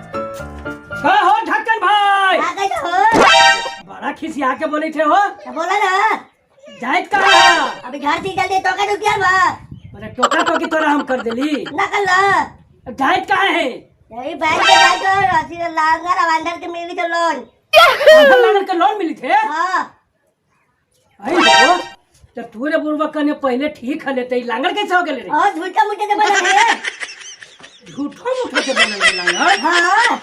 हो ढक्कन भाई बड़ा खिसिया के बोले थे हो बोला ना जायत कहा अभी घर से जल्दी तो का क्या बा अरे टोका टोकी तोरा हम कर देली ना कर ला जायत कहा है यही बैंक में जाकर राशि लागर अंदर के मिली तो लोन लागर के लोन मिली थे हां आई हो तो तूरे बुरबा कने पहले ठीक है लेते लांगर कैसे हो गेले रे और झूठा मुझे तो बना है झूठो मुठो के बनल लांगर हां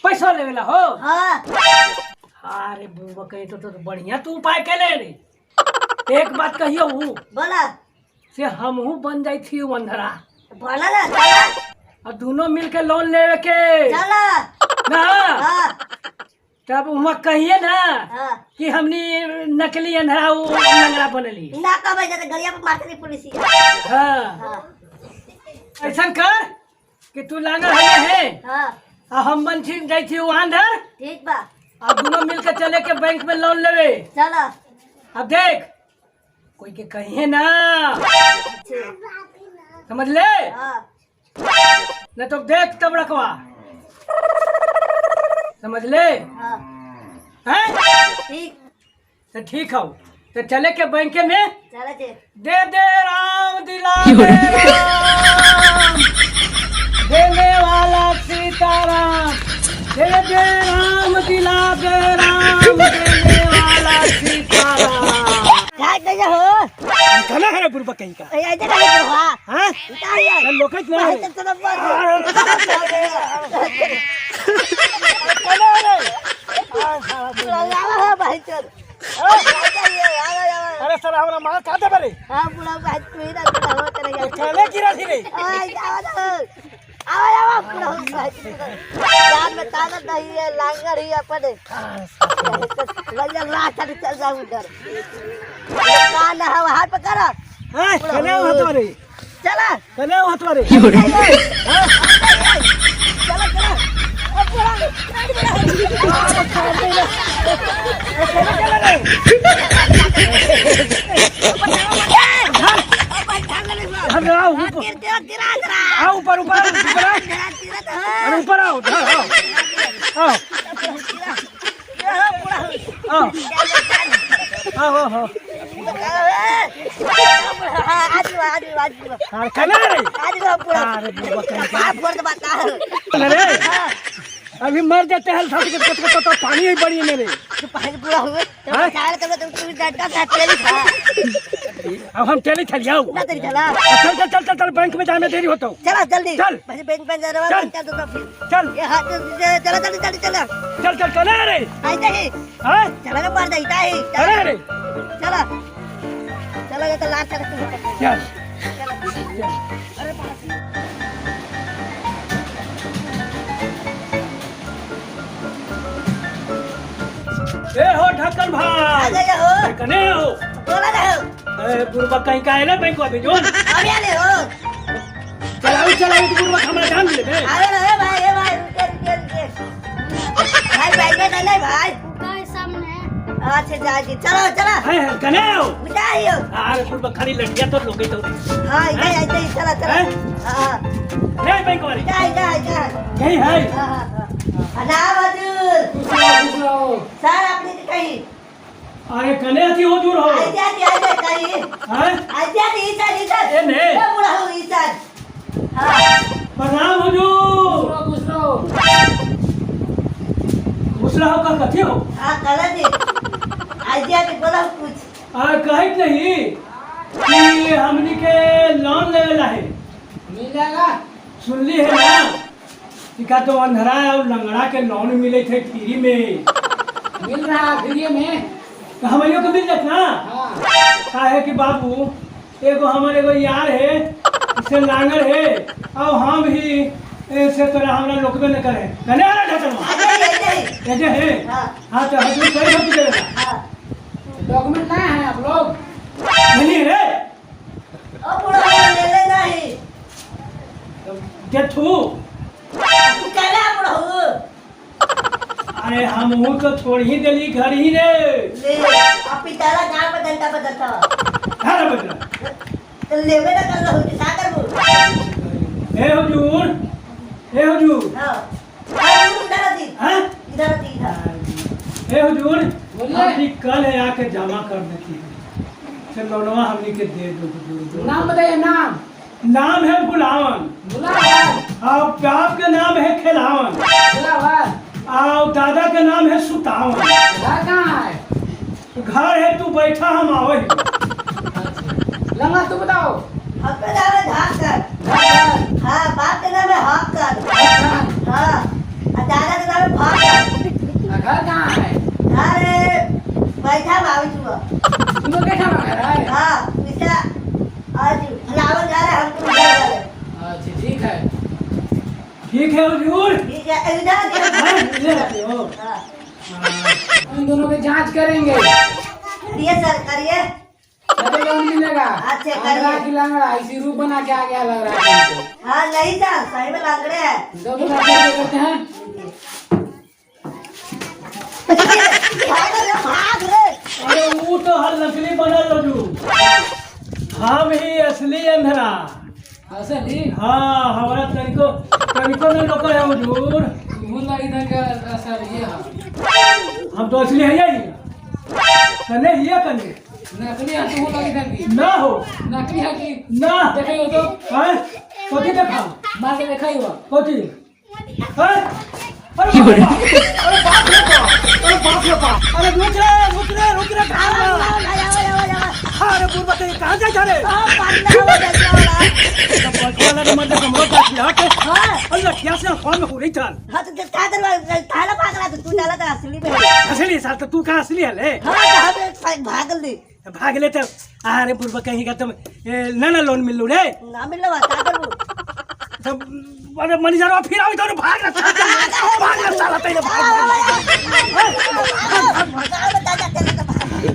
पैसा लेवेला हो हां अरे बुरबा कहे तो बढ़िया तू उपाय केले रे एक बात कहियो हूँ बोला से हमहू बन जाई थी अंधरा बोला ना चला और दोनों मिलके लोन लेवे के चला ना हां तब उमा कहिए ना हां कि हमनी नकली अंधरा लंगड़ा बनली ना कब जाते गलिया पे मारती पुलिस हाँ हां ऐसा कर कि तू लांगर है हां और हम बन छी जाई थी अंधर ठीक बा अब दोनों मिलके चले के बैंक में लोन लेवे चला अब देख कोई के कहिए ना समझ ले हां न तो देख तब रखवा समझ ले हां हैं ठीक तो ठीक हो तो चले के बैंक में चला जे दे राम दिला दे राम देने वाला सीताराम दे राम दिला दे राम देने वाला सीताराम काय कइजा हो कहना है बुरबा कहीं का ए आइजा नहीं हो हां इतारिया चल लोकच ना है चल चल भाई चल अरे सर हमरा मां का दे बरे हां बुढ़ा भाई मेरा हो चलेगा चले गिरा थी रे आवा बुढ़ा भाई जान में ताकत नहीं है लांगर ही अपने लग रात चल जाऊं उधर कान हवा हाथ पकड़ हां चले हाथ मारे चला चले हाथ मारे चला चला अब ऊपर ऊपर अरे ऊपर आओ आओ अभी मर जाते हैं तो पानी ही बड़ी है मेरे अब हम चले चल जाओ चल चल चल चल बैंक में जाने देरी होता हूँ चला जल्दी चल बैंक में जा चल चल चला जल्दी जल्दी चला चल चल चल रे आइता ही हाँ चला ना मार देता ही चल रे चला चला तो लास्ट तक चल ए हो ढक्कन भाई आ हो कने हो बोला ना हो ए बुरबा कहीं का है ना बैंक में भेजो अभी आले हो चलाओ तो बुरबा हमरा जान ले बे अरे रे भाई रुके भाई बैंक में नहीं भाई गाय सामने अच्छा जाजी चलो चला है कने हो जाइयो अरे बुरबा खाली लटिया तो लोगे तो हां इधर चला चला हां है बैंक वाली जा कहीं है हां ना बजूर सर अपनी कहीं अरे कने थी हो दूर हो आजा कहीं हैं आजा इधर ए ने बुढ़ा हो इधर हां प्रणाम हुजूर खुश रहो का कथी हो हां कला जी आजा के बोला कुछ कहित नहीं कि हमनी के लोन लेवेला है मिलेगा सुनली है ना कि का तो अंधरा और लंगड़ा के लोन मिले थे फ्री में मिल रहा फ्री में तो हमनियों को मिल जात ना हाँ का है कि बाबू एगो हमारे एगो यार है से लांगर है और हम ही से तोरा हमरा लोकबे न करे कने आला ढकल आजा ये है हां हां तो हजूर सही बात देगा हां डॉक्यूमेंट ना है आप लोग नहीं रे ओ बुढ़ा ले नहीं जे तू तू कहला बुढ़ा हो अरे हम तो छोड़ ही देली घर ही रे ले अब पिताला गांव में डंडा बदलता घर बदला लेवे ना कर लो का करबो ए हुजूर, ए हुजूर, हां इधर दी हैं? इधर दी इधर ए हुजूर, बोलिए। आपकी कल है आके जमा कर देती है। से लोनवा हमनी के दे दो हुजूर। नाम बताइए नाम। नाम है बुलावन, बुलावर। और बाप का नाम है खिलावन, बुलावर। और दादा का नाम है सुतावन। घर कहाँ है? घर है तू बैठा हम आवे। लंगा तू बताओ। अपने नाम है धाकर घर। हां बाप के नाम है हक्कर घर। हां और दादा के नाम है भाकर घर कहाँ है? अरे बैठा भाभी तू तुम लोग कैसा घर है? हां इसे आज फ्लावर जा रहे हमको उधर जा रहे अच्छा ठीक है। ठीक है हुजूर। ठीक है इधर हैं? दी ले आते हो। हां इन दोनों की जांच करेंगे। ये सर करिए तभी लोन मिलेगा। अच्छा, करिए। लंगड़ा की लंगड़ा इसी रूप बना के आ गया लग रहा है तुमको। हाँ नहीं सर सही में लंगड़े हैं दो दो लड़के करते हैं। भाग रे अरे वो तो हर नकली बनल हुजूर। हम ही असली अंधरा। ऐसे नहीं हाँ हमारा तनिको में लोग है हुजूर। मुल्ला इधर का असर ये है। हम तो असली है ही कने हिया कने नकली है तू लगी इधर की। ना हो नकली है कि ना। देखे हो तो हैं? कोठी देखा मार के देखा ही हुआ। कोठी हैं? अरे बाप रे बाप! अरे बाप रे बाप! अरे रुक रे कहाँ अरे बुढ़वा कहीं कहाँ जा रे? वाला नंबर दे हमरो पास ले हट। अल्लाह क्या से फोन में हो रही चल। हाँ तो क्या करवा थाला भाग रहा तू डाला था असली में असली साल तो तू कहाँ असली है ले? हाँ तो हम भागल दी भाग ले तो अरे बुढ़वा कहीं का तुम ना लोन मिल लो रे। ना मिल रहा क्या करूँ तब अरे मनी जा रहा फिर आओ तो भाग रहा साला तेरे भाग